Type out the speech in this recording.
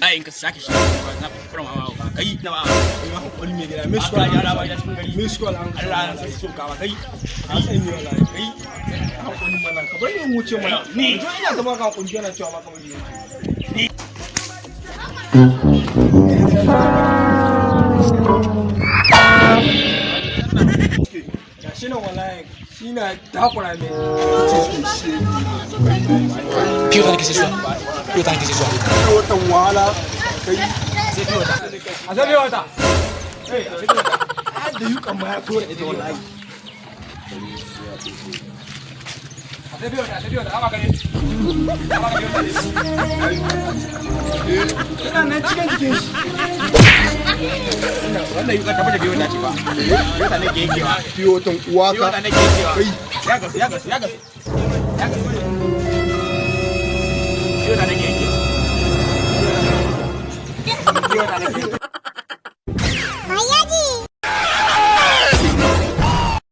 ai in ka sake shi na fara ma ba kai na ba wani me gida miss call ya ba ya cikin gari miss call an Allah sai so ka ba kai sai ni wallahi kai hakuri mana ka bari mu wuce mana ni to ina zama ka kungiya na cewa ba ka bari ni shine wallahi shine takura ne più tanto che si suona wata wala kai sai biyo ta a sai biyo ta eh sai biyo ta da yukan ma ya tura ita wallahi a sai biyo ta aba gare ina nan cikin jikin shi wannan yukan ta bada biyo ta ce ba biyo ta ne ke yankewa biyo tan uwa ka kai ya ga